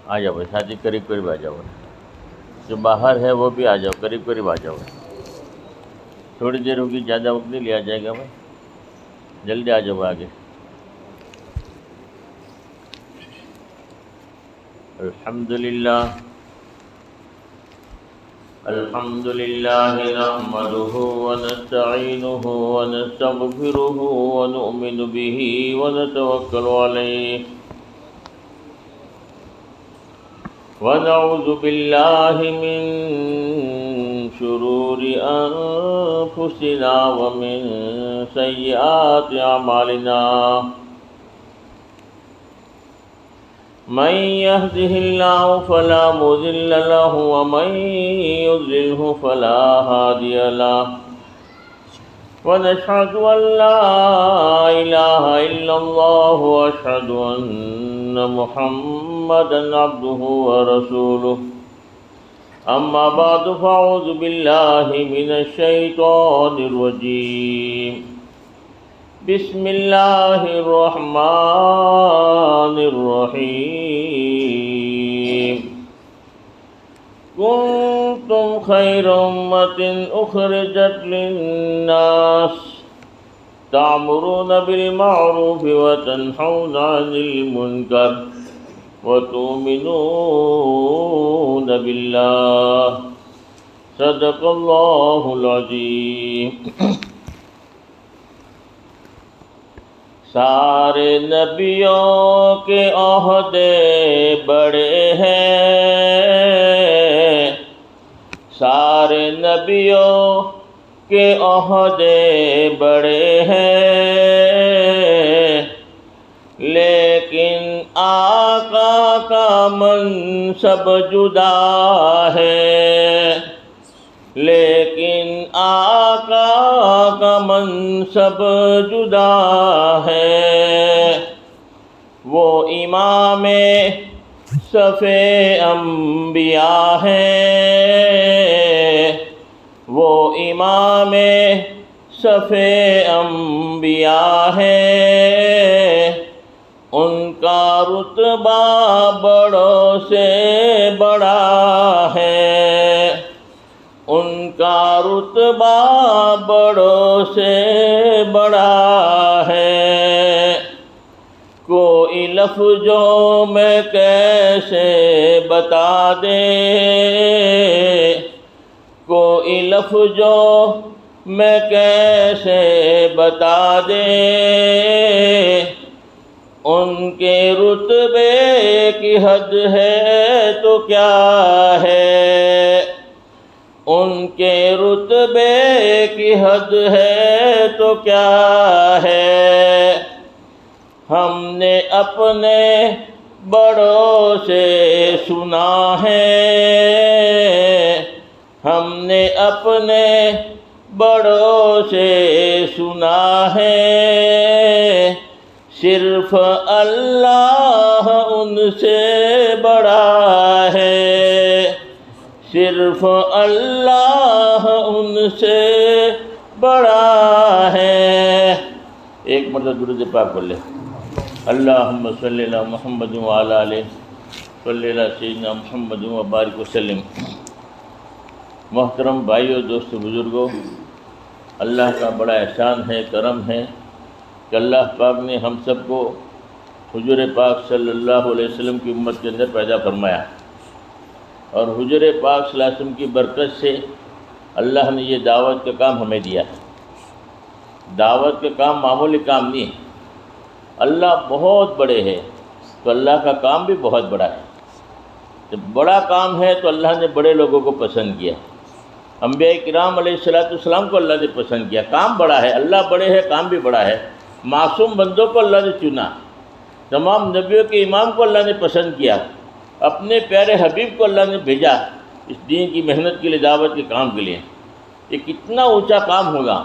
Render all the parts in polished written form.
آ جاؤ بھائی ساتھی، قریب قریب آ جاؤ، جو باہر ہے وہ بھی آ جاؤ، قریب قریب آ جاؤ، تھوڑی دیر ہوگی، زیادہ وقت نہیں لیا جائے گا بھائی، جلدی آ جاؤ آگے۔ الحمدللہ نحمده ونستعینه ونستغفره ونؤمن به ونتوکل علیہ ونعوذ باللہ من شرور انفسنا ومن سیئات اعمالنا، من يهده الله فلا مضل له ومن يضلله فلا هادي له، ونشهد أن لا إله إلا الله وأشهد أن محمدا عبده ورسوله، أما بعد فأعوذ بالله من الشيطان الرجيم، بسم اللہ الرحمن الرحیم، کنتم خیر امۃ اخرجت للناس تعمرون بالمعروف وتنہون عن المنکر وتؤمنون باللہ، صدق اللہ العظیم۔ سارے نبیوں کے عہدے بڑے ہیں، سارے نبیوں کے عہدے بڑے ہیں، لیکن آقا کا منصب جدا ہے، لیکن آقا کا منصب جدا ہے، وہ امام صف انبیاء ہے، وہ امام صف انبیاء ہے، ان کا رتبہ بڑوں سے بڑا ہے، ان کا رتبہ بڑوں سے بڑا ہے، کوئی لفظوں میں کیسے بتا دے، کوئی لفظوں میں کیسے بتا دے، ان کے رتبے کی حد ہے تو کیا ہے، ان کے رتبے کی حد ہے تو کیا ہے، ہم نے اپنے بڑوں سے سنا ہے، ہم نے اپنے بڑوں سے سنا ہے، صرف اللہ ان سے بڑا ہے، صرف اللہ ان سے بڑا ہے۔ ایک مرتبہ درود پاک پڑھ لے، اللہم صلی علی محمد وعلی آلہ صلی علی سیدنا محمد وبارک وسلم۔ محترم بھائیو، دوستو، بزرگوں، اللہ کا بڑا احسان ہے، کرم ہے کہ اللہ پاک نے ہم سب کو حضور پاک صلی اللہ علیہ وسلم کی امت کے اندر پیدا فرمایا، اور حضور پاک صلی اللہ علیہ وسلم کی برکت سے اللہ نے یہ دعوت کا کام ہمیں دیا ہے۔ دعوت کا کام معمولی کام نہیں ہے، اللہ بہت بڑے ہے تو اللہ کا کام بھی بہت بڑا ہے۔ جب بڑا کام ہے تو اللہ نے بڑے لوگوں کو پسند کیا، انبیاء کرام علیہ السلام کو اللہ نے پسند کیا، کام بڑا ہے، اللہ بڑے ہے، کام بھی بڑا ہے۔ معصوم بندوں کو اللہ نے چنا، تمام نبیوں کے امام کو اللہ نے پسند کیا، اپنے پیارے حبیب کو اللہ نے بھیجا اس دین کی محنت کے لیے، دعوت کے کام کے لیے۔ یہ کتنا اونچا کام ہوگا،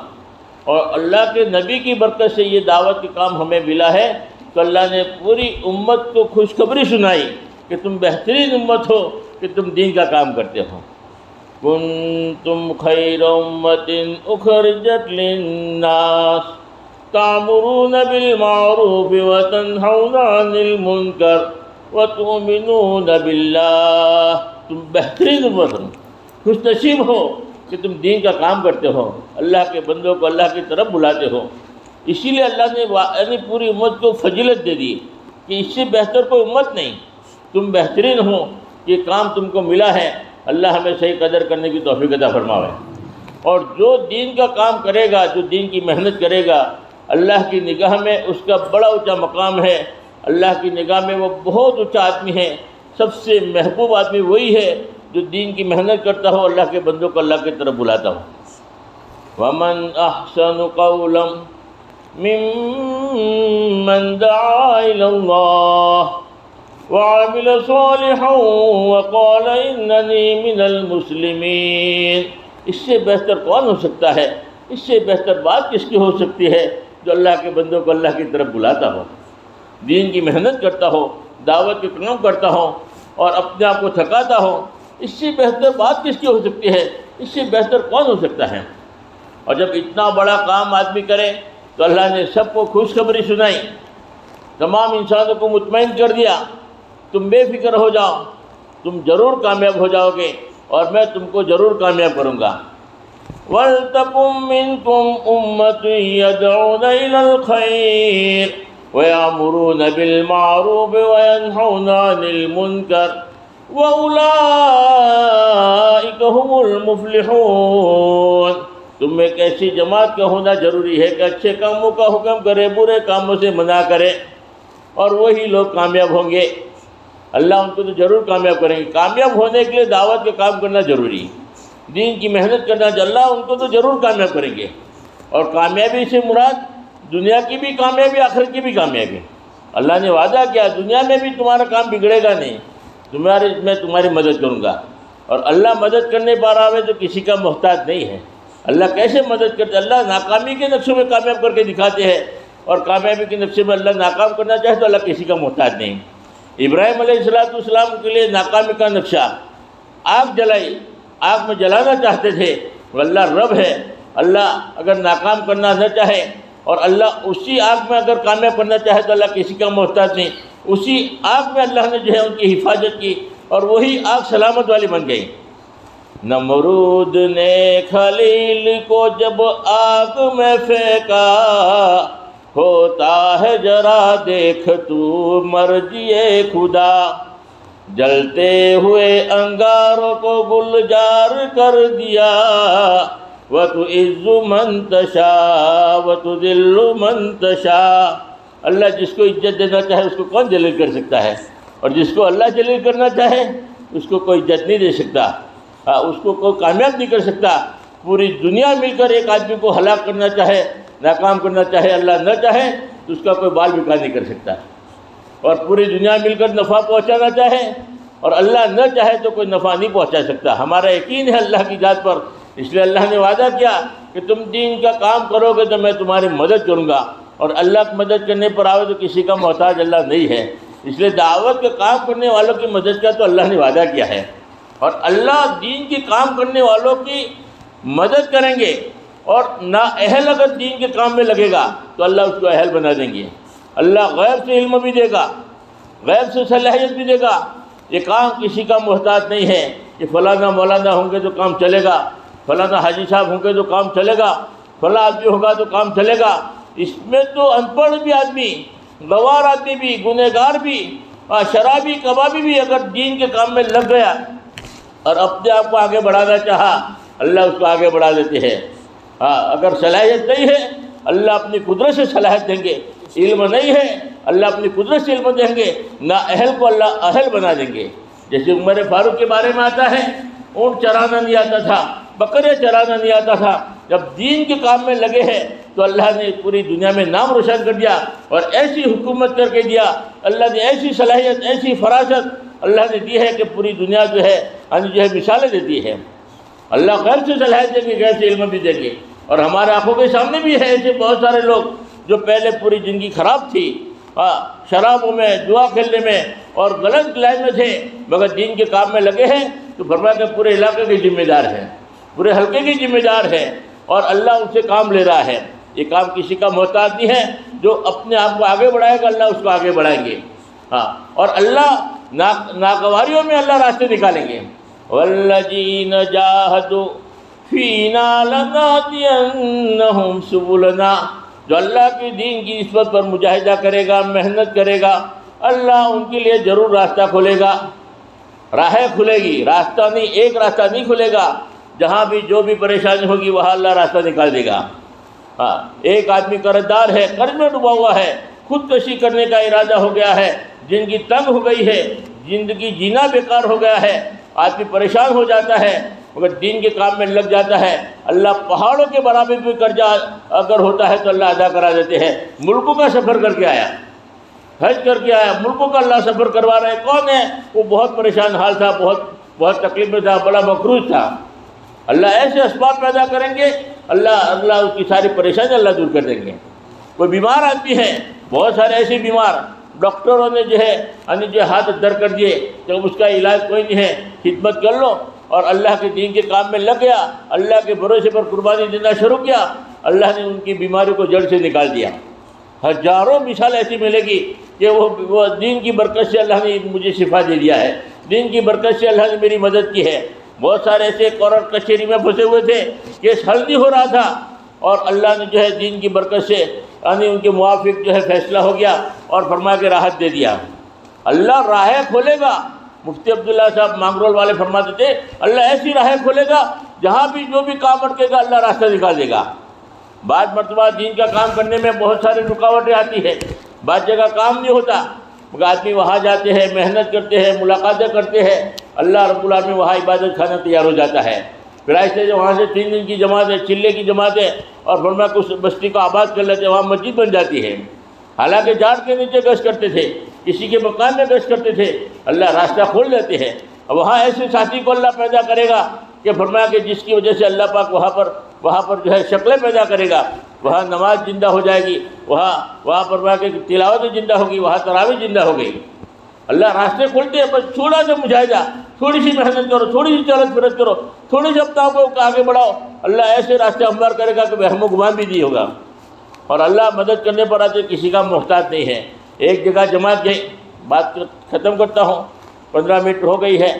اور اللہ کے نبی کی برکت سے یہ دعوت کے کام ہمیں ملا ہے، تو اللہ نے پوری امت کو خوشخبری سنائی کہ تم بہترین امت ہو کہ تم دین کا کام کرتے ہو۔ کنتم خیر امۃ اخرجت للناس تعمرون بالمعروف وتنہون عن المنکر وتؤمنون باللہ، تم بہترین امت ہو، خوش نصیب ہو کہ تم دین کا کام کرتے ہو، اللہ کے بندوں کو اللہ کی طرف بلاتے ہو۔ اسی لیے اللہ نے یعنی پوری امت کو فضیلت دے دی کہ اس سے بہتر کوئی امت نہیں، تم بہترین ہو، یہ کام تم کو ملا ہے، اللہ ہمیں صحیح قدر کرنے کی توفیق عطا فرمائے۔ اور جو دین کا کام کرے گا، جو دین کی محنت کرے گا، اللہ کی نگاہ میں اس کا بڑا اونچا مقام ہے، اللہ کی نگاہ میں وہ بہت اونچا آدمی ہے، سب سے محبوب آدمی وہی ہے جو دین کی محنت کرتا ہو، اللہ کے بندوں کو اللہ کی طرف بلاتا ہو۔ وَمَنْ أَحْسَنُ قَوْلًا مِّمَّنْ دَعَا إِلَى اللَّهِ وَعَمِلَ صَالِحًا وَقَالَ إِنَّنِي مِنَ الْمُسْلِمِينَ۔ اس سے بہتر کون ہو سکتا ہے، اس سے بہتر بات کس کی ہو سکتی ہے جو اللہ کے بندوں کو اللہ کی طرف بلاتا ہو، دین کی محنت کرتا ہو، دعوت کے کام کرتا ہو اور اپنے آپ کو تھکاتا ہو۔ اس سے بہتر بات کس کی ہو سکتی ہے، اس سے بہتر کون ہو سکتا ہے؟ اور جب اتنا بڑا کام آدمی کرے تو اللہ نے سب کو خوشخبری سنائی، تمام انسانوں کو مطمئن کر دیا، تم بے فکر ہو جاؤ، تم ضرور کامیاب ہو جاؤ گے اور میں تم کو ضرور کامیاب کروں گا۔ وَلْتَكُن مِّنكُمْ أُمَّةٌ يَدْعُونَ إِلَى الْخَيْرِ وَيَأْمُرُونَ بِالْمَعْرُوفِ وَيَنْهَوْنَ عَنِ الْمُنكَرِ وَأُولَٰئِكَ هُمُ الْمُفْلِحُونَ۔ تم میں ایک ایسی جماعت کا ہونا ضروری ہے کہ اچھے کاموں کا حکم کرے، برے کاموں سے منع کرے، اور وہی لوگ کامیاب ہوں گے۔ اللہ ان کو تو ضرور کامیاب کریں گے۔ کامیاب ہونے کے لیے دعوت کا کام کرنا ضروری ہے، دین کی محنت کرنا، اللہ ان کو تو ضرور کامیاب کریں گے۔ اور کامیابی سے مراد دنیا کی بھی کامیابی، آخرت کی بھی کامیابی۔ اللہ نے وعدہ کیا دنیا میں بھی تمہارا کام بگڑے گا نہیں، میں تمہاری مدد کروں گا۔ اور اللہ مدد کرنے پر آوے تو کسی کا محتاج نہیں ہے۔ اللہ کیسے مدد کرتے؟ اللہ ناکامی کے نقشوں میں کامیاب کر کے دکھاتے ہیں، اور کامیابی کے نقشے میں اللہ ناکام کرنا چاہے تو اللہ کسی کا محتاج نہیں۔ ابراہیم علیہ السلام کے لیے ناکامی کا نقشہ، آگ جلائی، آگ میں جلانا چاہتے تھے، وہ اللہ رب ہے، اللہ اگر ناکام کرنا نہ چاہے اور اللہ اسی آگ میں اگر کامیاب کرنا چاہے تو اللہ کسی کا محتاج نہیں۔ اسی آگ میں اللہ نے جو ہے ان کی حفاظت کی اور وہی آگ سلامت والی بن گئی۔ نمرود نے خلیل کو جب آگ میں پھینکا، ہوتا ہے ذرا دیکھ تو مرضیے خدا، جلتے ہوئے انگاروں کو گلزار کر دیا، وَتُعِزُّ مَن تَشَاءُ وَتُذِلُّ مَن تَشَاءُ۔ اللہ جس کو عزت دینا چاہے اس کو کون ذلیل کر سکتا ہے، اور جس کو اللہ ذلیل کرنا چاہے اس کو کوئی عزت نہیں دے سکتا، اس کو کوئی کامیاب نہیں کر سکتا۔ پوری دنیا مل کر ایک آدمی کو ہلاک کرنا چاہے، ناکام کرنا چاہے، اللہ نہ چاہے تو اس کا کوئی بال بکا نہیں کر سکتا۔ اور پوری دنیا مل کر نفع پہنچانا چاہے اور اللہ نہ چاہے تو کوئی نفع نہیں پہنچا سکتا۔ ہمارا یقین ہے اللہ کی ذات پر، اس لیے اللہ نے وعدہ کیا کہ تم دین کا کام کرو گے تو میں تمہاری مدد کروں گا، اور اللہ کی مدد کرنے پر آؤ تو کسی کا محتاج اللہ نہیں ہے۔ اس لیے دعوت کے کام کرنے والوں کی مدد کا تو اللہ نے وعدہ کیا ہے، اور اللہ دین کے کام کرنے والوں کی مدد کریں گے، اور نااہل اگر دین کے کام میں لگے گا تو اللہ اس کو اہل بنا دیں گے۔ اللہ غیب سے علم بھی دے گا، غیب سے صلاحیت بھی دے گا۔ یہ کام کسی کا محتاج نہیں ہے کہ فلانا مولانا ہوں گے تو کام چلے گا، فلانا حاجی صاحب ہوں گے تو کام چلے گا، فلاں آدمی ہوگا تو کام چلے گا۔ اس میں تو ان پڑھ بھی آدمی، گوار آدمی بھی، گنہگار بھی، شرابی کبابی بھی اگر دین کے کام میں لگ گیا اور اپنے آپ کو آگے بڑھانا چاہا، اللہ اس کو آگے بڑھا دیتے ہیں۔ اگر صلاحیت نہیں ہے اللہ اپنی قدرت سے صلاحیت دیں گے، علم نہیں ہے اللہ اپنی قدرت سے علم دیں گے، نااہل کو اللہ اہل بنا دیں گے۔ جیسے عمر فاروق کے بارے میں آتا ہے، اونٹ چرانا نہیں آتا تھا، بکرے چرانا نہیں آتا تھا، جب دین کے کام میں لگے ہیں تو اللہ نے پوری دنیا میں نام روشن کر دیا اور ایسی حکومت کر کے دیا، اللہ نے ایسی صلاحیت، ایسی فراست اللہ نے دی ہے کہ پوری دنیا جو ہے مثالیں دیتی ہے۔ اللہ غیر سے صلاحیت دیں گے، غیر سے علم بھی دیں گے۔ اور ہمارے آنکھوں کے سامنے بھی ہے ایسے بہت سارے لوگ جو پہلے پوری زندگی خراب تھی، شرابوں میں، جوا کھیلنے میں اور غلط لائن میں تھے، مگر دین کے کام میں لگے ہیں تو فرمایا کہ پورے علاقے کے ذمہ دار ہیں، پورے حلقے کی ذمہ دار ہے، اور اللہ ان سے کام لے رہا ہے۔ یہ کام کسی کا محتاج نہیں ہے، جو اپنے آپ کو آگے بڑھائے گا اللہ اس کو آگے بڑھائیں گے۔ ہاں، اور اللہ ناگواریوں میں اللہ راستے نکالیں گے. والذین جاہدوا فینا لنہدینہم سبلنا، جو اللہ کے دین کی نسبت پر مجاہدہ کرے گا، محنت کرے گا، اللہ ان کے لیے ضرور راستہ کھولے گا. راہیں کھلے گی، راستہ نہیں، ایک راستہ نہیں کھلے گا. جہاں بھی جو بھی پریشانی ہوگی وہاں اللہ راستہ نکال دے گا. ہاں، ایک آدمی قرض دار ہے، قرض میں ڈوبا ہوا ہے، خودکشی کرنے کا ارادہ ہو گیا ہے، زندگی تنگ ہو گئی ہے، زندگی جینا بیکار ہو گیا ہے، آدمی پریشان ہو جاتا ہے، مگر دین کے کام میں لگ جاتا ہے. اللہ پہاڑوں کے برابر بھی قرضہ اگر ہوتا ہے تو اللہ ادا کرا دیتے ہیں. ملکوں کا سفر کر کے آیا، حج کر کے آیا، ملکوں کا اللہ سفر کروا رہے ہیں. کون ہے وہ؟ بہت پریشان حال تھا، بہت تکلیف میں تھا، بڑا مقروض تھا. اللہ ایسے اسباب پیدا کریں گے، اللہ اس کی ساری پریشانی اللہ دور کر دیں گے. کوئی بیمار آدمی ہے، بہت سارے ایسے بیمار، ڈاکٹروں نے جو ہے ہاتھ در کر دیے کہ اس کا علاج کوئی نہیں ہے، خدمت کر لو، اور اللہ کے دین کے کام میں لگ گیا، اللہ کے بھروسے پر قربانی دینا شروع کیا، اللہ نے ان کی بیماری کو جڑ سے نکال دیا. ہزاروں مثال ایسی ملے گی کہ وہ دین کی برکت سے اللہ نے مجھے شفا دے دیا ہے، دین کی برکت سے اللہ نے میری مدد کی ہے. بہت سارے ایسے کورٹ کچہری میں پھنسے ہوئے تھے، کیس حل نہیں ہو رہا تھا، اور اللہ نے جو ہے دین کی برکت سے یعنی ان کے موافق جو ہے فیصلہ ہو گیا اور فرما کے راحت دے دیا. اللہ راہیں کھولے گا. مفتی عبداللہ صاحب مانگرول والے فرماتے تھے اللہ ایسی راہیں کھولے گا جہاں بھی جو بھی کام اٹکے گا اللہ راستہ نکال دے گا. بعض مرتبہ دین کا کام کرنے میں بہت ساری رکاوٹیں آتی ہے، بعض جگہ کام نہیں ہوتا، مگر آدمی وہاں جاتے ہیں، محنت کرتے ہیں، ملاقاتیں کرتے ہیں، اللہ رب العالمین وہاں عبادت خانہ تیار ہو جاتا ہے. پھر ایسے جو وہاں سے 3 دن کی جماعت ہے، چلے کی جماعت ہے، اور فرمایا کچھ بستی کو آباد کر لیتے، وہاں مسجد بن جاتی ہے. حالانکہ جھاڑ کے نیچے گشت کرتے تھے، کسی کے مکان میں گشت کرتے تھے، اللہ راستہ کھول دیتے ہیں. وہاں ایسے ساتھی کو اللہ پیدا کرے گا کہ فرمایا کہ جس کی وجہ سے اللہ پاک وہاں پر جو ہے شکلیں پیدا کرے گا، وہاں نماز زندہ ہو جائے گی، وہاں فرمایا کہ تلاوت زندہ ہوگی، وہاں تراویح زندہ ہو گئی. اللہ راستے کھولتے ہیں، بس تھوڑا سا مجاہدہ، تھوڑی سی محنت کرو، تھوڑی سی چلت پھرت کرو، تھوڑی سی اپنا کو آگے بڑھاؤ، اللہ ایسے راستے ہموار کرے گا کہ وہم و گمان بھی نہیں ہوگا. اور اللہ مدد کرنے پر آتے کسی کا محتاج نہیں ہے. ایک جگہ جماعت گئی، بات ختم کرتا ہوں، 15 منٹ ہو گئی ہے.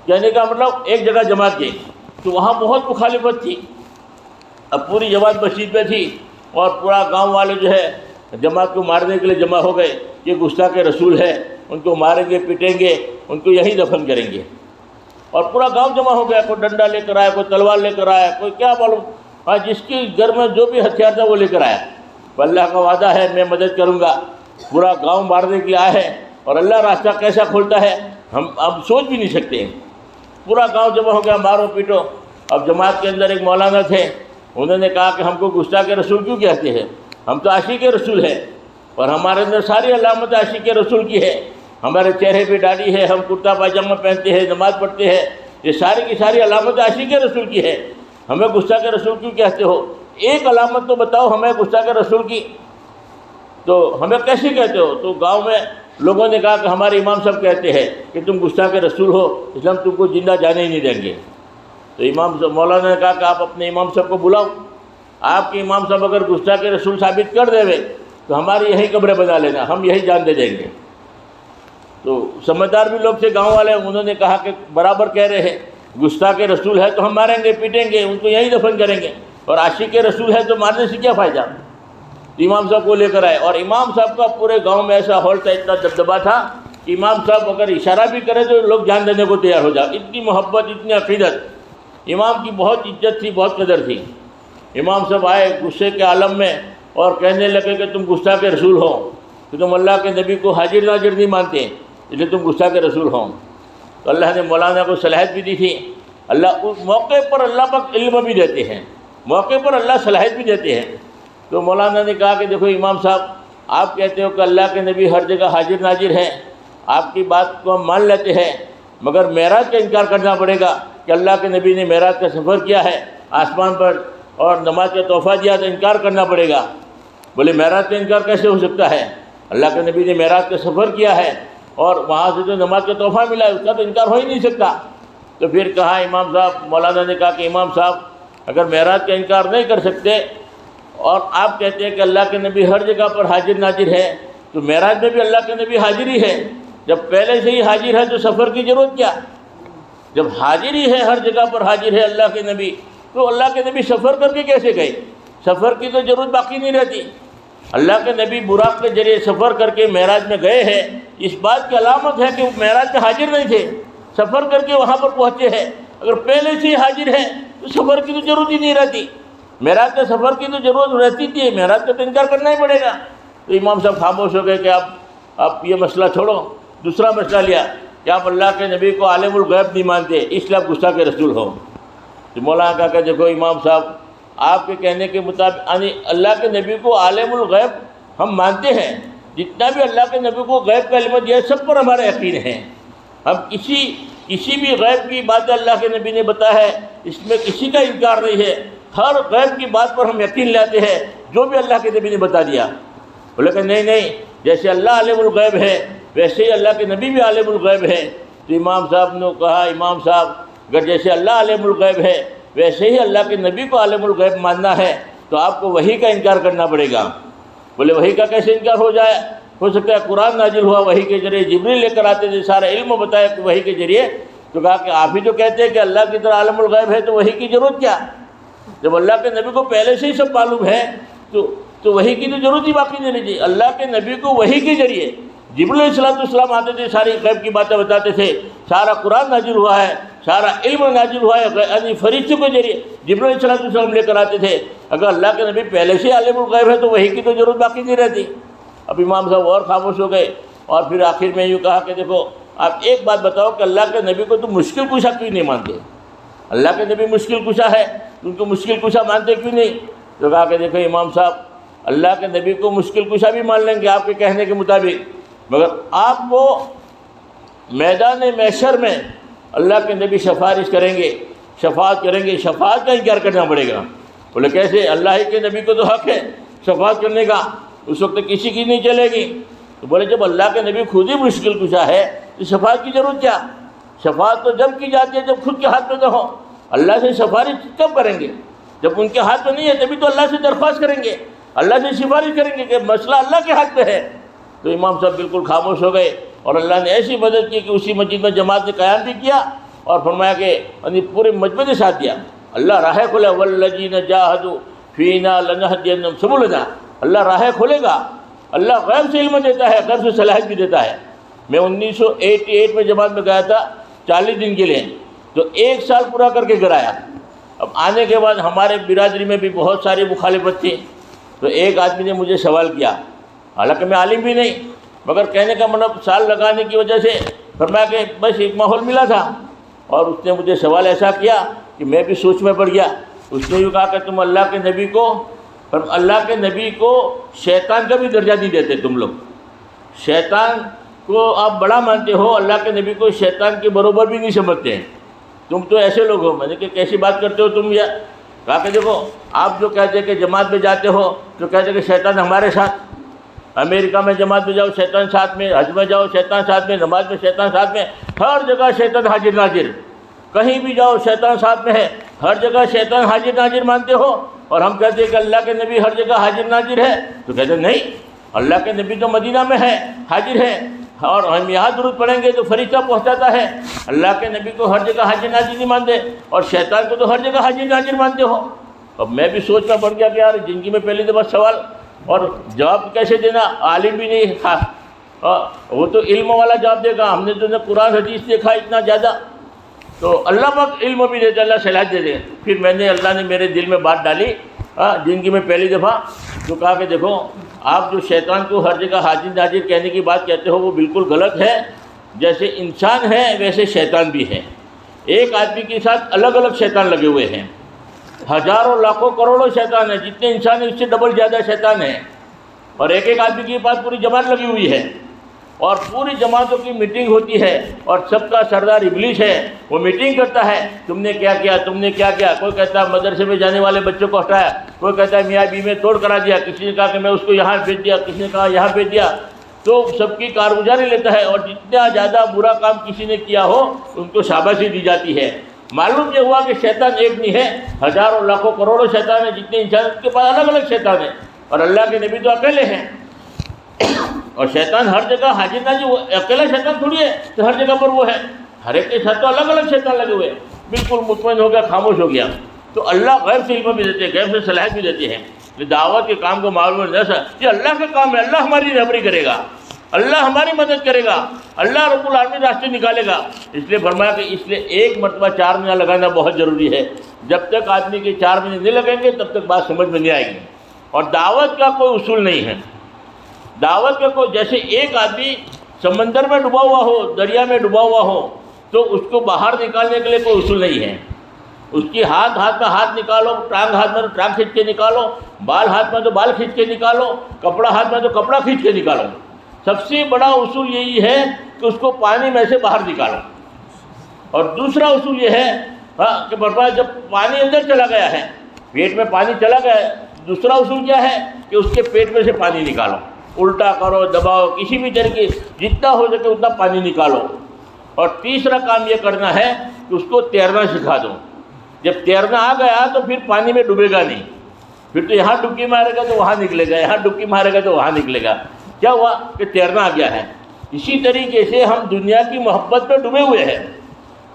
کہنے کا مطلب ایک جگہ جماعت گئی تو وہاں بہت مخالفت تھی. اب پوری جماعت مسجد میں تھی اور پورا گاؤں والے جو ہے جماعت کو مارنے کے لیے جمع ہو گئے. یہ گستاخ رسول ہے، ان کو ماریں گے، پیٹیں گے، ان کو یہیں دفن کریں گے. اور پورا گاؤں جمع ہو گیا، کوئی ڈنڈا لے کر آیا، کوئی تلوار لے کر آیا، کوئی کیا معلوم، جس کی گھر میں جو بھی ہتھیار تھا وہ لے کر آیا. اللہ کا وعدہ ہے میں مدد کروں گا. پورا گاؤں مارنے کے لیے آیا ہے، اور اللہ راستہ کیسا کھولتا ہے ہم سوچ بھی نہیں سکتے. پورا گاؤں جمع ہو گیا، مارو پیٹو. اب جماعت کے اندر ایک مولانا تھے، انہوں نے کہا کہ ہم کو گستاخ رسول کیوں کہتے ہیں؟ ہم تو عاشق رسول ہیں، اور ہمارے اندر ساری علامت عاشق رسول کی ہے. ہمارے چہرے پہ داڑھی ہے، ہم کرتا پاجامہ پہنتے ہیں، نماز پڑھتے ہیں، یہ ساری کی ساری علامت عاشق رسول کی ہے. ہمیں گستاخ رسول کیوں کہتے ہو؟ ایک علامت تو بتاؤ ہمیں گستاخ رسول کی، تو ہمیں کیسے کہتے ہو؟ تو گاؤں میں لوگوں نے کہا کہ ہمارے امام صاحب کہتے ہیں کہ تم گستاخ رسول ہو، اس لیے ہم تم کو زندہ جانے ہی نہیں دیں گے. تو مولانا نے کہا کہ آپ اپنے امام صاحب کو بلاؤ. آپ کے امام صاحب اگر گستاخ رسول ثابت کر دے تو ہماری یہی قبریں بنا لینا، ہم یہی جان دے دیں گے. تو سمجھدار بھی لوگ تھے گاؤں والے، انہوں نے کہا کہ برابر کہہ رہے ہیں، گستاخ رسول ہے تو ہم ماریں گے، پیٹیں گے، ان کو یہیں دفن کریں گے، اور عاشق رسول ہے تو مارنے سے کیا فائدہ. امام صاحب کو لے کر آئے، اور امام صاحب کا پورے گاؤں میں ایسا ہال تھا، اتنا دبدبا تھا کہ امام صاحب اگر اشارہ بھی کرے تو لوگ جان دینے کو تیار ہو جائے. اتنی محبت، اتنی عقیدت، امام کی بہت عزت تھی، بہت قدر تھی. امام صاحب آئے غصے کے عالم میں اور کہنے لگے کہ تم گستاخ رسول ہو، کہ تم اللہ کے نبی کو حاضر ناظر نہیں مانتے، اس لیے تم گستاخ رسول ہو. تو اللہ نے مولانا کو صلاحیت بھی دی تھی. اللہ اس موقع پر اللہ پاک علم بھی دیتے ہیں، موقع پر اللہ صلاحیت بھی دیتے ہیں. تو مولانا نے کہا کہ دیکھو امام صاحب، آپ کہتے ہو کہ اللہ کے نبی ہر جگہ حاضر ناظر ہیں، آپ کی بات کو ہم مان لیتے ہیں، مگر معراج کا انکار کرنا پڑے گا کہ اللہ کے نبی نے معراج کا سفر کیا ہے آسمان پر اور نماز کا تحفہ دیا، تو انکار کرنا پڑے گا. بولے معراج کا انکار کیسے ہو سکتا ہے؟ اللہ کے نبی نے معراج کا سفر کیا ہے اور وہاں سے جو نماز کا تحفہ ملا ہے اس کا تو انکار ہو ہی نہیں سکتا. تو پھر کہا امام صاحب، مولانا نے کہا کہ امام صاحب اگر معراج کا انکار نہیں کر سکتے اور آپ کہتے ہیں کہ اللہ کے نبی ہر جگہ پر حاضر ناظر ہے، تو معراج میں بھی اللہ کے نبی حاضر ہی ہے. جب پہلے سے ہی حاضر ہے تو سفر کی ضرورت کیا؟ جب حاضر ہی ہے، ہر جگہ پر حاضر ہے اللہ کے نبی، تو اللہ کے نبی سفر کر کے کیسے گئے؟ سفر کی تو ضرورت باقی نہیں رہتی. اللہ کے نبی براق کے ذریعے سفر کر کے معراج میں گئے ہیں، اس بات کی علامت ہے کہ وہ معراج میں حاضر نہیں تھے، سفر کر کے وہاں پر پہنچے ہیں. اگر پہلے سے ہی حاضر ہے تو سفر کی تو ضرورت ہی نہیں رہتی. معراج کے سفر کی تو ضرورت رہتی تھی، معراج کا تو انکار کرنا ہی پڑے گا. تو امام صاحب خاموش ہو گئے کہ آپ یہ مسئلہ چھوڑو. دوسرا مسئلہ لیا کہ آپ اللہ کے نبی کو عالم الغیب نہیں مانتے، اس لیے آپ غصہ کے رسول ہو. تو مولانا کہا کہ دیکھو امام صاحب، آپ کے کہنے کے مطابق اللہ کے نبی کو عالم الغیب ہم مانتے ہیں. جتنا بھی اللہ کے نبی کو غیب کا علم دیا سب پر ہمارا یقین ہے. ہم کسی بھی غیب کی بات اللہ کے نبی نے بتایا ہے، اس میں کسی کا انکار نہیں ہے. ہر غیب کی بات پر ہم یقین لاتے ہیں جو بھی اللہ کے نبی نے بتا دیا. بولے کہ نہیں، جیسے اللہ عالم الغیب ہے ویسے ہی اللہ کے نبی بھی عالم الغیب ہے. تو امام صاحب نے کہا، امام صاحب اگر جیسے اللہ عالم الغیب ہے ویسے ہی اللہ کے نبی کو عالم الغیب ماننا ہے تو آپ کو وحی کا انکار کرنا پڑے گا. بولے وحی کا کیسے انکار ہو جائے؟ ہو سکتا ہے قرآن نازل ہوا وحی کے ذریعے، جبریل لے کر آتے تھے، سارا علم بتایا کہ وحی کے ذریعے. تو کہا کہ آپ ہی تو کہتے ہیں کہ اللہ کی طرح عالم الغیب ہے، تو وحی کی ضرورت کیا؟ جب اللہ کے نبی کو پہلے سے ہی سب معلوم ہے تو وحی کی تو ضرورت ہی باقی نہیں رہتی. اللہ کے نبی کو وحی کے ذریعے جبریل علیہ السلام آتے تھے، ساری غیب کی باتیں بتاتے تھے، سارا قرآن نازل ہوا ہے، سارا علم نازل ہوا ہے، یعنی فرشتوں کے ذریعے جبریل علیہ السلام لے کر آتے تھے. اگر اللہ کے نبی پہلے سے عالم الغیب ہے تو وحی کی تو ضرورت باقی نہیں رہتی. اب امام صاحب اور خاموش ہو گئے اور پھر آخر میں یوں کہا کہ دیکھو آپ ایک بات بتاؤ کہ اللہ کے نبی کو تو مشکل کشا کیوں نہیں مانتے؟ اللہ کے نبی مشکل کشا ہے، ان کو مشکل کشا مانتے کیوں نہیں؟ تو کہا کہ دیکھو امام صاحب، اللہ کے نبی کو مشکل کشا بھی مان لیں گے آپ کے کہنے کے مطابق، مگر آپ کو میدان محشر میں اللہ کے نبی سفارش کریں گے، شفاعت کریں گے، شفاعت کا انکار کرنا پڑے گا. بولے کیسے؟ اللہ ہی کے نبی کو تو حق ہے شفاعت کرنے کا، اس وقت کسی کی نہیں چلے گی. تو بولے جب اللہ کے نبی خود ہی مشکل کشا ہے تو شفاعت کی ضرورت کیا؟ شفاعت تو جب کی جاتی ہے جب خود کے ہاتھ میں نہ ہو. اللہ سے سفارش کب کریں گے؟ جب ان کے ہاتھ میں نہیں ہے تبھی تو اللہ سے درخواست کریں گے، اللہ سے سفارش کریں گے کہ مسئلہ اللہ کے ہاتھ میں ہے. تو امام صاحب بالکل خاموش ہو گئے اور اللہ نے ایسی مدد کی کہ اسی مسجد میں جماعت نے قیام بھی کیا اور فرمایا کہ پورے مجمع نے ساتھ دیا. اللہ راہ کھولے، والذین جاہدوا فینا لنہدینہم سبلنا. اللہ راہ کھولے گا. اللہ غیب سے علم دیتا ہے، غیب سے صلاحیت بھی دیتا ہے. میں 1988 میں جماعت میں گیا تھا 40 دن کے لیے، تو 1 سال پورا کر کے گھر آیا. اب آنے کے بعد ہمارے برادری میں بھی بہت ساری مخالفت تھی. تو ایک آدمی نے مجھے سوال کیا، حالانکہ میں عالم بھی نہیں، مگر کہنے کا مطلب سال لگانے کی وجہ سے فرمایا کہ بس ایک ماحول ملا تھا، اور اس نے مجھے سوال ایسا کیا کہ میں بھی سوچ میں پڑ گیا. اس نے یوں کہا کہ تم اللہ کے نبی کو شیطان کا بھی درجہ نہیں دیتے. تم لوگ شیطان کو آپ بڑا مانتے ہو، اللہ کے نبی کو شیطان کے برابر بھی نہیں سمجھتے ہیں. تم تو ایسے لوگ ہو. میں نے کہ کیسی بات کرتے ہو تم؟ یہ کہا کہ دیکھو آپ جو کہتے ہیں کہ جماعت میں جاتے ہو تو کہتے ہیں کہ شیطان ہمارے ساتھ، امریکہ میں جماعت میں جاؤ شیطان ساتھ میں، حج میں جاؤ شیطان ساتھ میں، نماز میں شیطان ساتھ میں، ہر جگہ شیطان حاضر ناظر. کہیں بھی جاؤ شیطان ساتھ میں ہے، ہر جگہ شیطان حاضر ناظر مانتے ہو. اور ہم کہتے ہیں کہ اللہ کے نبی ہر جگہ حاضر ناظر ہے. تو کہتے ہیں نہیں، اللہ کے نبی تو مدینہ میں ہے، حاضر ہے، اور ہم یہاں درود پڑھیں گے تو فرشتہ پہنچاتا ہے. اللہ کے نبی کو ہر جگہ حاضر ناظر نہیں مانتے، اور شیطان کو تو ہر جگہ حاضر ناظر مانتے ہو. اب میں بھی سوچ میں پڑ گیا کہ یار زندگی میں پہلی دفعہ سوال اور جواب کیسے دینا، عالم بھی نہیں تھا، وہ تو علم والا جواب دے گا. ہم نے تو قرآن حدیث دیکھا اتنا زیادہ، تو اللہ پاک علم بھی دیتے، اللہ صلاحیت دے دے. پھر اللہ نے میرے دل میں بات ڈالی زندگی میں پہلی دفعہ، تو کہا کہ دیکھو آپ جو شیطان کو ہر جگہ حاضر ناظر کہنے کی بات کہتے ہو وہ بالکل غلط ہے. جیسے انسان ہے ویسے شیطان بھی ہے. ایک آدمی کے ساتھ الگ الگ شیطان لگے ہوئے ہیں، ہزاروں لاکھوں کروڑوں شیطان ہیں، جتنے انسان ہیں اس سے ڈبل زیادہ شیطان ہیں. اور ایک ایک آدمی کے پاس پوری جماعت لگی ہوئی ہے، اور پوری جماعتوں کی میٹنگ ہوتی ہے، اور سب کا سردار ابلیس ہے، وہ میٹنگ کرتا ہے تم نے کیا کیا، تم نے کیا کیا. کوئی کہتا ہے مدرسے میں جانے والے بچوں کو ہٹایا، کوئی کہتا ہے میاں بیوی میں توڑ کرا دیا، کسی نے کہا کہ میں اس کو یہاں بھیج دیا، کسی نے کہا یہاں بھیج دیا. تو سب کی کارگزاری لیتا ہے، اور جتنا زیادہ برا کام کسی نے کیا ہو ان کو شاباشی دی جاتی ہے. معلوم یہ ہوا کہ شیطان ایک نہیں ہے، ہزاروں لاکھوں کروڑوں شیطان ہیں، جتنے انسان کے پاس الگ الگ شیطان ہیں، اور اللہ کے نبی تو اکیلے ہیں. اور شیطان ہر جگہ حاضر نہ جی، وہ اکیلا شیطان تھوڑی ہے کہ ہر جگہ پر وہ ہے، ہر ایک کے ساتھ تو الگ الگ شیطان لگے ہوئے ہیں. بالکل مطمئن ہو گیا، خاموش ہو گیا. تو اللہ غیب سے علم بھی دیتے ہیں، غیب سے صلاحیت بھی دیتے ہیں. دعوت کے کام کو معلوم نہیں سر، یہ اللہ کا کام ہے، اللہ ہماری رہبری کرے گا، اللہ ہماری مدد کرے گا، اللہ رب العالمین راستے نکالے گا. اس لیے فرمایا کہ اس لیے ایک مرتبہ 4 مہینہ لگانا بہت ضروری ہے. جب تک آدمی کے 4 مہینے نہیں لگیں گے تب تک بات سمجھ میں نہیں آئے گی. اور دعوت کا کوئی اصول نہیں ہے. دعوت کا کوئی، جیسے ایک آدمی سمندر میں ڈوبا ہوا ہو، دریا میں ڈوبا ہوا ہو، تو اس کو باہر نکالنے کے لیے کوئی اصول نہیں ہے. اس کی ہاتھ میں ہاتھ نکالو، ٹانگ ہاتھ میں تو ٹانگ کھینچ کے نکالو، بال ہاتھ میں تو بال کھینچ کے نکالو، کپڑا ہاتھ میں تو کپڑا کھینچ کے نکالو. سب سے بڑا اصول یہی ہے کہ اس کو پانی میں سے باہر نکالو. اور دوسرا اصول یہ ہے کہ برپا جب پانی اندر چلا گیا ہے، پیٹ میں پانی چلا گیا ہے، دوسرا اصول کیا ہے کہ اس کے پیٹ میں سے پانی نکالو، الٹا کرو، دباؤ، کسی بھی طریقے جتنا ہو سکے اتنا پانی نکالو. اور تیسرا کام یہ کرنا ہے کہ اس کو تیرنا سکھا دو. جب تیرنا آ گیا تو پھر پانی میں ڈوبے گا نہیں، پھر تو یہاں ڈبکی مارے گا تو وہاں نکلے گا، یہاں ڈبکی مارے گا تو وہاں نکلے گا. کیا ہوا کہ تیرنا آ گیا ہے. اسی طریقے سے ہم دنیا کی محبت میں ڈوبے ہوئے ہیں،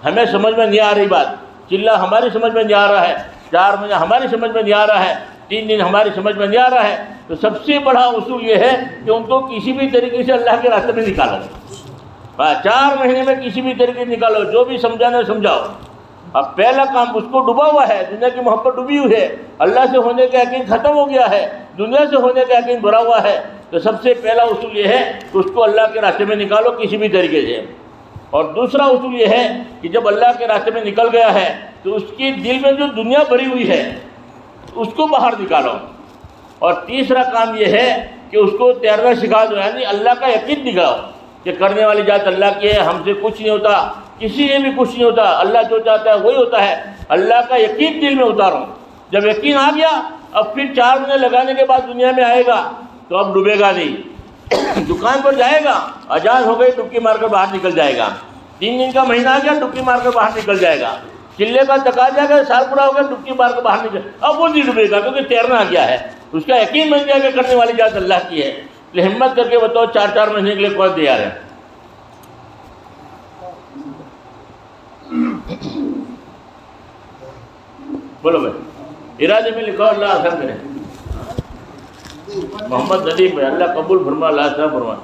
ہمیں سمجھ میں نہیں آ رہی بات، چلا ہماری سمجھ میں نہیں آ رہا ہے، 4 مہینہ ہماری سمجھ میں نہیں آ رہا ہے، 3 دن ہماری سمجھ میں نہیں آ رہا ہے. تو سب سے بڑا اصول یہ ہے کہ ان کو کسی بھی طریقے سے اللہ کے راستے میں نکالو. 4 مہینے میں کسی بھی طریقے سے نکالو، جو بھی سمجھانا ہے سمجھاؤ. اب پہلا کام، اس کو ڈوبا ہوا ہے، دنیا کی محبت ڈوبی ہوئی ہے، اللہ سے ہونے کا یقین ختم ہو گیا ہے، دنیا سے ہونے کا یقین بھرا ہوا ہے. تو سب سے پہلا اصول یہ ہے کہ اس کو اللہ کے راستے میں نکالو کسی بھی طریقے سے. اور دوسرا اصول یہ ہے کہ جب اللہ کے راستے میں نکل گیا ہے تو اس کے دل میں جو دنیا بھری ہوئی ہے اس کو باہر نکالو. اور تیسرا کام یہ ہے کہ اس کو تیرنا سکھا دو، یعنی اللہ کا یقین دکھاؤ کہ کرنے والی ذات اللہ کی ہے، ہم سے کچھ نہیں ہوتا، کسی سے بھی کچھ نہیں ہوتا، اللہ جو چاہتا ہے وہی ہوتا ہے. اللہ کا یقین دل میں اتارو. جب یقین آ گیا اب پھر 4 مہینے لگانے کے بعد دنیا میں آئے گا تو اب ڈوبے گا نہیں. دکان پر جائے گا، اذان ہو گئی ڈبکی مار کر باہر نکل جائے گا. 3 دن کا مہینہ آ گیا ڈبکی مار کر باہر نکل جائے گا. چلے کا تقاضا گیا، سال پورا ہو گیا ڈبکی مار کر باہر نکل، اب وہ نہیں ڈوبے گا کیونکہ تیرنا آ گیا ہے. اس کا یقین بن گیا کہ کرنے والی ذات اللہ کی ہے. ہمت کر کے بتاؤ 4 مہینے کے لیے کون تیار ہے؟ بولو بھائی. ارادے میں لکھو اللہ آسان کرے. محمد ندیم بھائی، اللہ قبول فرما، اللہ آسان فرما.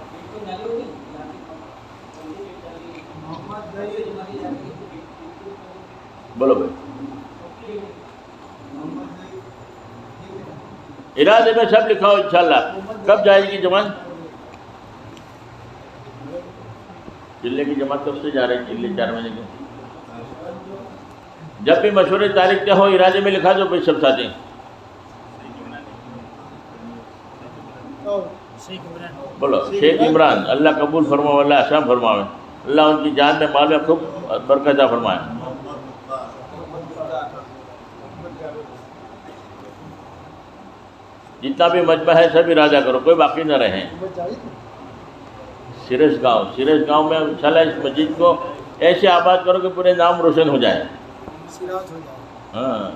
بولو بھائی. ارادے میں سب لکھاؤ انشاءاللہ. کب جائے گی جماعت؟ چلے کی جماعت کب سے جا رہے ہیں؟ چلے 4 مہینے کے. جب بھی مشورے تاریخ کیا ہو ارادے میں لکھا دو بھائی سب ساتھی. بولو شیخ عمران، اللہ قبول فرماؤ، اللہ آسان فرماؤ، اللہ ان کی جان میں مال میں خوب برکت عطا فرمائے. جتنا بھی مجمع ہے سب ارادہ کرو، کوئی باقی نہ رہیں. سیرس گاؤں میں انشاءاللہ اس مسجد کو ایسے آباد کرو کہ پورے نام روشن ہو جائے. ہاں.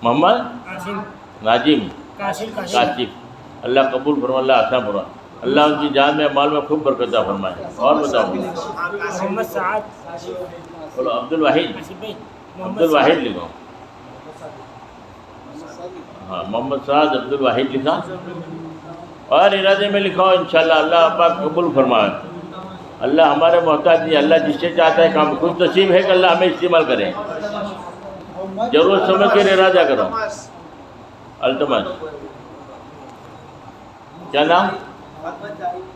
محمد ناجم کاشف، اللہ قبول فرما، اللہ آسان فرما، اللہ ان کی جان میں مال میں خوب برکت عطا فرمائے. اور بتاؤ. محمد سعد. بولو عبد الواحد لکھو. ہاں محمد سعد عبد الواحد لکھا. اور ارادے میں لکھاؤ انشاءاللہ اللہ پاک قبول فرمائے. اللہ ہمارے محتاج نہیں، اللہ جس سے چاہتا ہے کام خوش نصیب ہے کہ اللہ ہمیں استعمال کرے. ضرورت سمجھ کے ارادہ کرو. التمس. کیا نام؟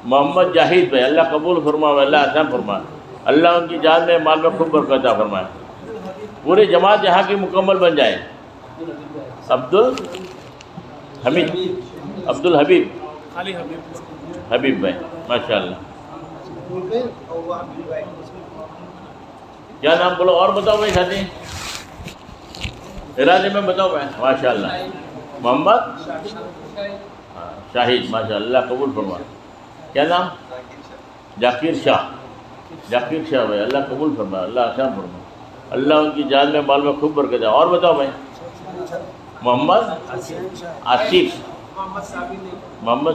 محمد جاہد بھائی، اللہ قبول فرمائے، اللہ آسان فرمائے، اللہ ان کی جان میں مال میں خوب برکت عطا فرمائے. پوری جماعت یہاں کی مکمل بن جائے. عبد الحبیب حبیب بھائی، ماشاء اللہ. کیا نام بولو اور بتاؤ بھائی ساتھی. ارادے میں بتاؤ بھائی. ماشاء اللہ. محمد شاہد، ماشاء اللہ قبول فرما. کیا نام؟ ذاکر شاہ بھائی، اللہ قبول فرما، اللہ آسان فرما، اللہ ان کی جان میں مال میں خوب برکت ہے. اور بتاؤ بھائی. محمد آصف، محمد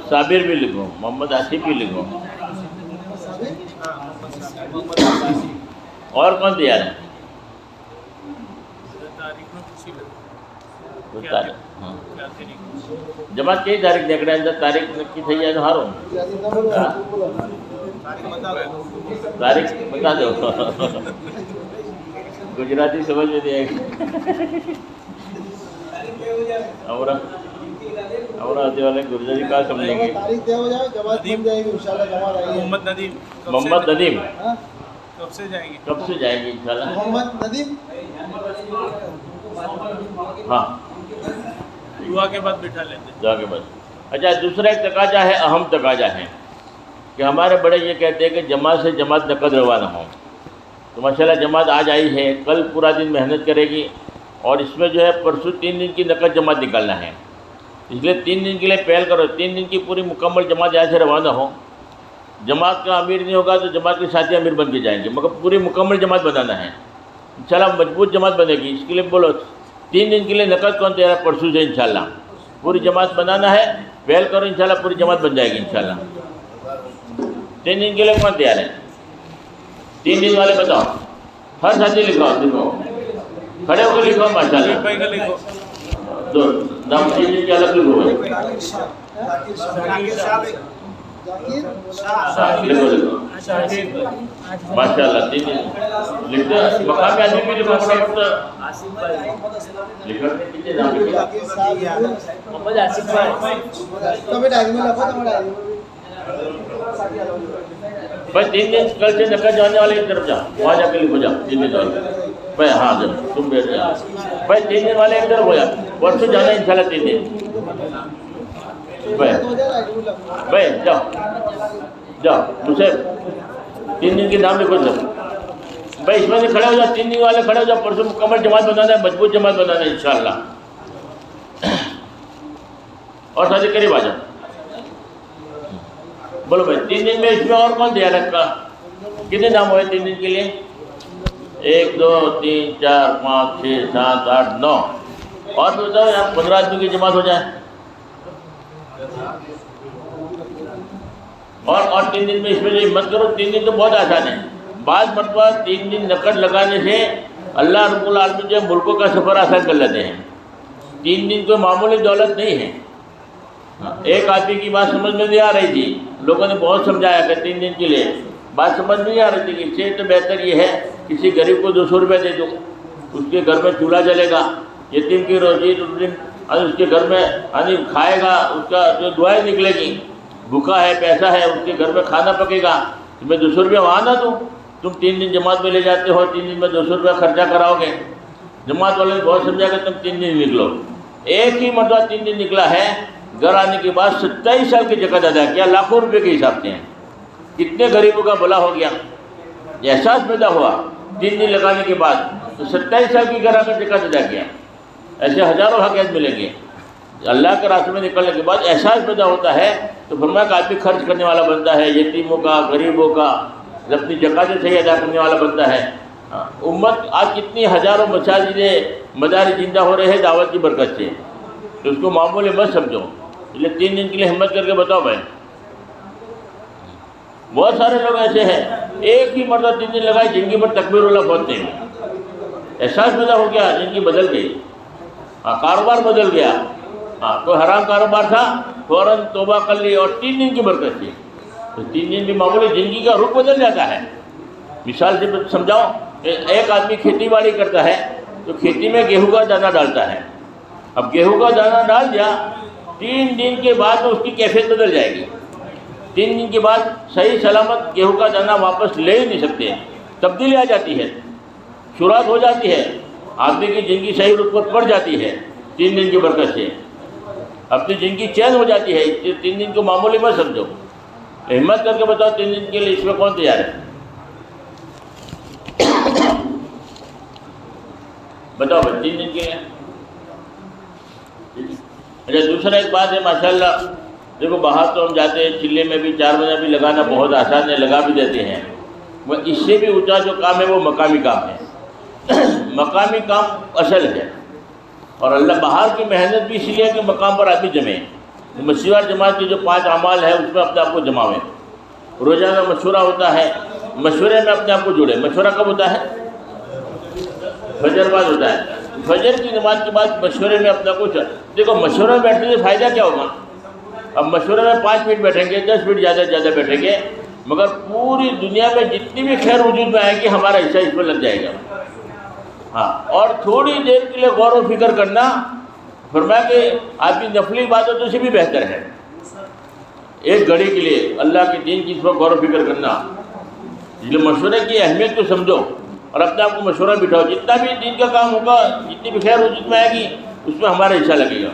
صابر بھی لکھو، محمد آصف بھی لکھو، اور کون تیار ہے؟ ہاں جماعت کی تاریخ دیکھ رہے ہیں، تاریخ کی صحیح ہے تو ہارو تاریخ بتا دو گجراتی سمجھ میں دے اور آتے والے گجراتی کا سمجھیں گے. محمد ندیم کب سے جائے گی انشاءاللہ؟ محمد ندیم ہاں دعا کے بعد بٹھا لیتے. دعا کے بعد. اچھا دوسرا ایک تقاضا ہے، اہم تقاضا ہے کہ ہمارے بڑے یہ کہتے ہیں کہ جماعت سے جماعت نقد روانہ ہوں. تو ماشاءاللہ جماعت آج آئی ہے، کل پورا دن محنت کرے گی اور اس میں جو ہے پرسوں 3 دن کی نقد جماعت نکالنا ہے. اس لیے 3 دن کے لیے پہل کرو، 3 دن کی پوری مکمل جماعت یہاں سے روانہ ہو. جماعت کا امیر نہیں ہوگا تو جماعت کے ساتھی امیر بن کے جائیں گے، مگر پوری مکمل جماعت بنانا ہے انشاءاللہ. مضبوط جماعت بنے گی. اس کے لیے بولو 3 دن کے لیے نقد کون تیار ہے؟ پرسوں سے انشاءاللہ پوری جماعت بنانا ہے. پہل کرو انشاءاللہ پوری جماعت بن جائے گی انشاءاللہ. 3 دن کے لیے کون تیار ہے؟ 3 دن والے بتاؤ. ہر ساتھی لکھو، دیکھو کھڑے ہو کے لکھو ماشاءاللہ. دو نام 3 دن کے الگ لکھو. لکھو ماشاءاللہ 3 دن لکھتے. مقامی آدمی بھی لکھو فٹافٹ. لکھو کتنے نام لکھو؟ محمد آصف بھائی بھائی 3 دن کل سے نقد جانے والے کی طرف جاؤ، وہاں جا کے لکھو جاؤ 3 دن والے. بھائی ہاں جب تم بیٹھ جاؤ بھائی 3 دن والے ایک طرف ہو جاؤ. پرسوں جانا ہے انشاءاللہ 3 دن. بھائی جاؤ جاؤ مجھے 3 دن کے نام لکھو سر. بھائی اس میں سے کھڑے ہو جاؤ، 3 دن والے کھڑے ہو جاؤ. پرسوں مکمل جماعت بنانا ہے، مضبوط جماعت بنانا ہے انشاءاللہ. اور ساتھی قریب آ جاؤ. بولو بھائی 3 دن میں اس میں اور کون دیا رکھا؟ کتنے نام ہوئے 3 دن کے لیے؟ 1 2 3 4 5 6 7 8 9. اور تو بتاؤ یار 15 آدمی کی جماعت ہو جائے. اور 3 دن میں اس میں جو ہمت کرو. 3 دن تو بہت آسان ہے. بعض مرتبہ 3 دن نقد لگانے سے اللہ رب العالمین جو ملکوں کا سفر آسان کر لیتے ہیں. 3 دن کوئی معمولی دولت نہیں ہے. ایک آدمی کی بات سمجھ میں نہیں آ رہی تھی، لوگوں نے بہت سمجھایا کہ 3 دن کے لیے بات سمجھ نہیں آ رہی تھی کہ اس سے تو بہتر یہ ہے کسی غریب کو 200 روپے دے دو، اس کے گھر میں چولہا جلے گا. یتیم کی روزی اس کے گھر میں کھائے گا، اس کا جو دعائیں نکلے گی. بھوکا ہے، پیسہ ہے، اس کے گھر میں کھانا پکے گا. تمہیں 200 روپے وہاں نہ دوں. تم 3 دن جماعت میں لے جاتے ہو، 3 دن میں 200 روپے خرچہ کراؤ گے. جماعت والے نے بہت سمجھا کہ تم 3 دن نکلو. ایک ہی مرتبہ 3 دن نکلا ہے. گھر آنے کے بعد 27 سال کی زکوٰۃ ادا کیا، لاکھوں روپے کے حساب سے ہیں. کتنے غریبوں کا بھلا ہو گیا. احساس پیدا ہوا 3 دن لگانے کے بعد تو 27 سال کی گھر آ کر زکوٰۃ ادا کیا. ایسے ہزاروں حقیقت ملیں گے. اللہ کے راستے میں نکلنے کے بعد احساس پیدا ہوتا ہے تو فرمایا کہ آدمی خرچ کرنے والا بنتا ہے، یتیموں کا، غریبوں کا، اپنی زکوٰۃ صحیح ادا کرنے والا بنتا ہے. امت آج کتنی ہزاروں مساجدیں مدارس زندہ ہو رہے ہیں دعوت کی برکت سے، تو اس کو معمولی مت سمجھو. اس لیے 3 دن کے لیے ہمت کر کے بتاؤ بھائی. بہت سارے لوگ ایسے ہیں ایک ہی مرتبہ 3 دن لگائے زندگی پر تکبیر اللہ پڑھتے ہیں. احساس پیدا ہو گیا، زندگی بدل گئی. کاروبار بدل گیا. کوئی حرام کاروبار تھا فوراً توبہ کر لی اور 3 دن کی برکت تھی. تو 3 دن بھی معمولی زندگی کا رخ بدل جاتا ہے. مثال سے سمجھاؤ، ایک آدمی کھیتی باڑی کرتا ہے تو کھیتی میں گیہوں کا دانہ ڈالتا ہے. اب گیہوں کا دانہ ڈال دیا، 3 دن کے بعد اس کی کیفیت بدل جائے گی. 3 دن کے بعد صحیح سلامت گیہوں کا دانہ واپس لے ہی نہیں سکتے. تبدیلی آ جاتی ہے، شروعات ہو جاتی ہے، آدمی کی زندگی صحیح رخ پر پڑ جاتی ہے 3 دن کی برکت سے. اپنی زندگی چین ہو جاتی ہے. 3 دن کو معمولی مت سمجھو. ہمت کر کے بتاؤ 3 دن کے لیے اس میں کون تیار ہے؟ بتاؤ بھائی 3 دن کے لیے. اچھا دوسرا ایک بات ہے ماشاءاللہ، دیکھو باہر تو ہم جاتے ہیں چلے میں بھی 4 بجے بھی لگانا بہت آسان ہے، لگا بھی دیتے ہیں. وہ اس سے بھی اونچا جو کام ہے وہ مقامی کام ہے. مقامی کام اصل ہے. اور اللہ باہر کی محنت بھی اس لیے کہ مقام پر آدمی جمے. مشیوار جماعت کے جو 5 اعمال ہیں اس میں اپنے آپ کو جماویں. روزانہ مشورہ ہوتا ہے، مشورے میں اپنے آپ کو جوڑے. مشورہ کب ہوتا ہے؟ فجر بعد ہوتا ہے. فجر کی نماز کے بعد مشورے میں اپنا کچھ دیکھو. مشورے میں بیٹھنے سے فائدہ کیا ہوگا؟ اب مشورے میں 5 منٹ بیٹھیں گے، 10 منٹ زیادہ سے زیادہ بیٹھیں گے، مگر پوری دنیا میں جتنی بھی خیر وجود میں آئے گی ہمارا حصہ اس میں لگ جائے گا. ہاں، اور تھوڑی دیر کے لیے غور و فکر کرنا، فرمایا کہ آپ کی نفلی عبادتوں سے بھی بہتر ہے. ایک گھڑی کے لیے اللہ کے دین کی اس پر غور و فکر کرنا. اس لیے مشورے کی اہمیت کو سمجھو اور اپنے آپ کو مشورہ بٹھاؤ. جتنا بھی دین کا کام ہوگا، جتنی بھی خیر وجود میں آئے گی اس میں ہمارا حصہ لگے گا.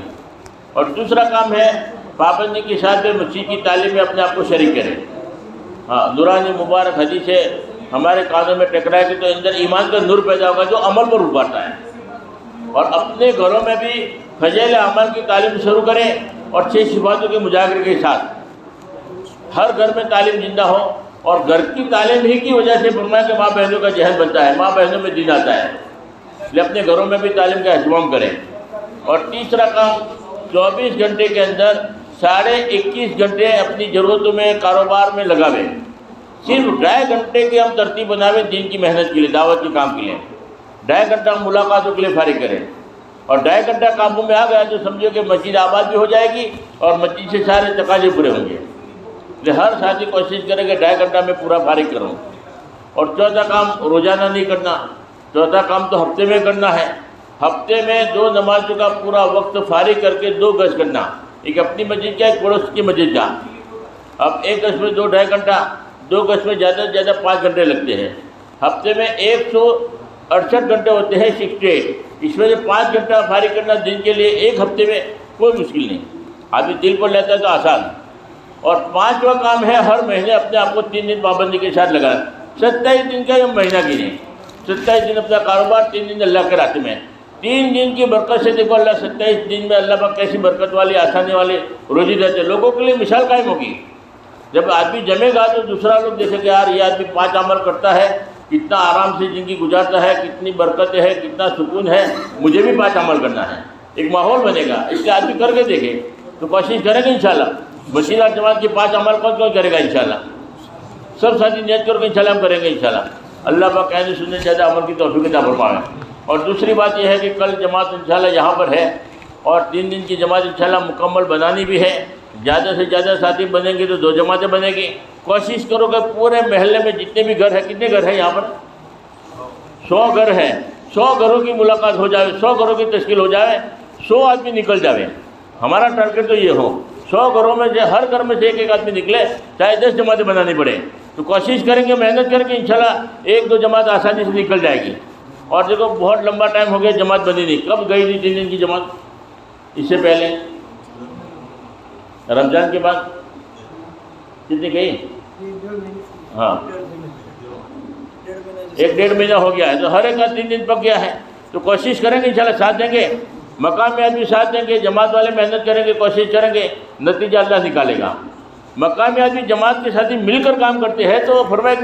اور دوسرا کام ہے پابندی کے ساتھ مسجد کی تعلیم میں اپنے آپ کو شریک کریں. ہاں، نورانی مبارک حدیث ہے، ہمارے کانوں میں ٹکرائے کہ تو اندر ایمان کا نور پیدا ہوگا جو عمل پر ابھارتا ہے. اور اپنے گھروں میں بھی فضائل اعمال کی تعلیم شروع کریں اور 6 صفاتوں کے مجاہرے کے ساتھ. ہر گھر میں تعلیم زندہ ہو، اور گھر کی تعلیم ہی کی وجہ سے فرمایا کہ ماں بہنوں کا ذہن بنتا ہے، ماں بہنوں میں دین آتا ہے. اس لیے اپنے گھروں میں بھی تعلیم کا اہتمام کریں. اور تیسرا کام، 24 گھنٹے کے اندر 21.5 گھنٹے اپنی ضرورتوں میں، کاروبار میں لگاویں. صرف 2.5 گھنٹے کی ہم ترتیب بناویں دین کی محنت کے لیے، دعوت کے کام کے لیے. 2.5 گھنٹہ ہم ملاقاتوں کے لیے فارغ کریں. اور 2.5 گھنٹہ قابو میں آ گیا تو سمجھو کہ مسجد آباد بھی ہو جائے گی اور مسجد سے سارے تقاضے پورے ہوں گے. ہر ساتھی کوشش کرے کہ 2.5 گھنٹہ میں پورا فارغ کروں. اور چوتھا کام، روزانہ نہیں کرنا. چوتھا کام تو ہفتے میں کرنا ہے. ہفتے میں 2 نمازوں کا پورا وقت فارغ کر کے 2 گز کرنا. ایک اپنی مسجد کا، ایک پڑوس کی مسجد کا. اب ایک گز میں 2.5 گھنٹہ، 2 گز میں زیادہ سے زیادہ 5 گھنٹے لگتے ہیں. ہفتے میں 168 گھنٹے ہوتے ہیں، 68. اس میں سے 5 گھنٹہ فارغ کرنا دن کے لیے ایک ہفتے میں کوئی مشکل نہیں. آدمی دل پر لیتا ہے تو آسان. اور 5واں کام ہے ہر مہینے اپنے آپ کو 3 دن پابندی کے ساتھ لگانا. 27 دن کا یہ مہینہ گنے. 27 دن اپنا کاروبار، 3 دن اللہ کے راستے میں. 3 دن کی برکت سے دیکھو اللہ 27 دن میں اللہ پاک کیسی برکت والی، آسانی والے روزی دیتے. لوگوں کے لیے مثال قائم ہوگی. جب آدمی جمے گا تو دوسرا لوگ دیکھے کہ یار یہ آدمی 5 عمل کرتا ہے، کتنا آرام سے زندگی گزارتا ہے، کتنی برکتیں ہے، کتنا سکون ہے، مجھے بھی 5 عمل کرنا ہے. ایک ماحول بنے گا. اس کے آدمی کر کے دیکھے تو کوشش کریں گے انشاءاللہ. مسجد اور جماعت کی 5 عمل کون کرے گا انشاءاللہ؟ سب ساتھی نیت کر کے انشاءاللہ ہم کریں گے انشاءاللہ. اللہ پاک کہنے سننے زیادہ عمل کی توفیق عطا فرمائے. اور دوسری بات یہ ہے کہ کل جماعت انشاءاللہ یہاں پر ہے اور 3 دن کی جماعت انشاءاللہ مکمل بنانی بھی ہے. زیادہ سے زیادہ ساتھی بنیں گے تو 2 جماعتیں بنیں گی. کوشش کرو کہ پورے محلے میں جتنے بھی گھر ہیں، کتنے گھر ہیں یہاں پر؟ 100 گھر ہیں. 100 گھروں کی ملاقات ہو جائے، 100 گھروں کی تشکیل ہو جائے، 100 آدمی نکل جائے. ہمارا ٹارگیٹ تو یہ ہو 100 گھروں میں سے ہر گھر میں سے ایک آدمی نکلے، چاہے 10 جماعتیں بنانی پڑے. تو کوشش کریں گے، محنت کریں گے، انشاءاللہ 1-2 جماعت آسانی سے نکل جائے گی. اور دیکھو بہت لمبا ٹائم ہو گیا جماعت بنی نہیں. کب گئی تھی 3 دن کی جماعت؟ اس سے پہلے رمضان کے بعد کتنی گئی؟ ہاں 1-1.5 مہینہ ہو گیا ہے. تو ہر ایک کا 3 دن پک گیا ہے. تو کوشش کریں گے انشاءاللہ ساتھ دیں گے. مقامی آدمی ساتھ دیں گے، جماعت والے محنت کریں گے، کوشش کریں گے، نتیجہ اللہ نکالے گا. مقامی آدمی جماعت کے ساتھ مل کر کام کرتے ہیں تو فرمایا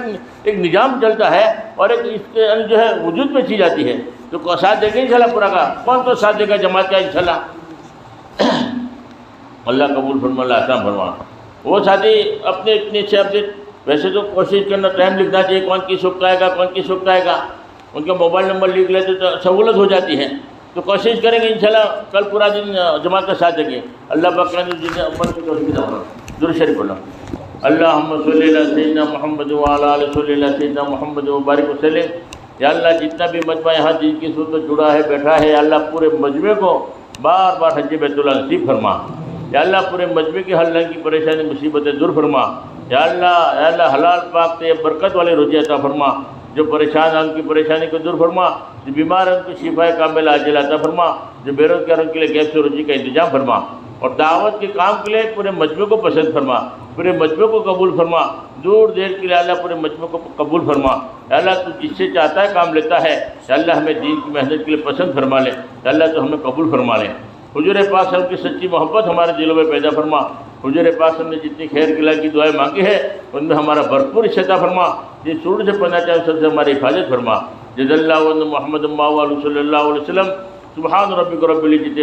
ایک نظام چلتا ہے اور ایک اس کے جو ہے وجود میں چیز آتی ہے. تو ساتھ دیں گے انشاءاللہ پورا کا. کون تو ساتھ دے گا جماعت کا انشاءاللہ؟ اللہ قبول فرما، اللہ آسان فرما. وہ ساتھی اپنے اتنے سے اپنے ویسے تو کوشش کرنا، ٹائم لکھنا چاہیے، کون کس وقت آئے گا، کون کس وقت آئے گا. ان کا موبائل نمبر لکھ لیتے تو سہولت ہو جاتی ہے. تو کوشش کریں گے انشاءاللہ کل پورا دن جماعت کا ساتھ دیں گے. اللہ پاک نے جتنے عمل کی توفیق عطا فرمائے. درود شریف پڑھنا. اللہم صلی علی سیدنا محمد وعلی آلہ صلی علی سیدنا محمد وبارک وسلم. یا اللہ جتنا بھی مجمع یہاں جن کی صورت جڑا ہے، بیٹھا ہے، یا اللہ پورے مجمع کو بار بار حج بیت اللہ نصیب فرما. یا اللہ پورے مجمع کی ہر رنگ کی پریشانی مصیبتیں دور فرما. یا اللہ حلال پاک سے برکت والے روزی عطا فرما. جو پریشان ہیں ان کی پریشانی کو دور فرما. جو بیمار ہیں ان کو شفا کامل عاجل عطا فرما. جو بے روزگار ان کے لیے گیس سے روزی کا انتظام فرما. اور دعوت کے کام کے لیے پورے مجمع کو پسند فرما، پورے مجمع کو قبول فرما. دور دیر کے لیے اللہ پورے مجمع کو قبول فرما. اللہ تو جس سے چاہتا ہے کام لیتا ہے. اللہ ہمیں دین کی محنت کے لیے پسند فرما لے. اللہ تو ہمیں قبول فرما لے. حضور پاک صلی اللہ علیہ وسلم کی سچی محبت ہمارے دلوں میں پیدا فرما. حضور پاک صلی اللہ علیہ وسلم نے جتنی خیر کی دعائیں مانگی ہے ان میں ہمارا بھرپور حصہ عطا فرما. جس سور سے پڑھنا چاہے سب سے ہماری حفاظت فرما. جزا اللہ محمد صلی اللہ علیہ وسلم. سبحان ربک رب العزت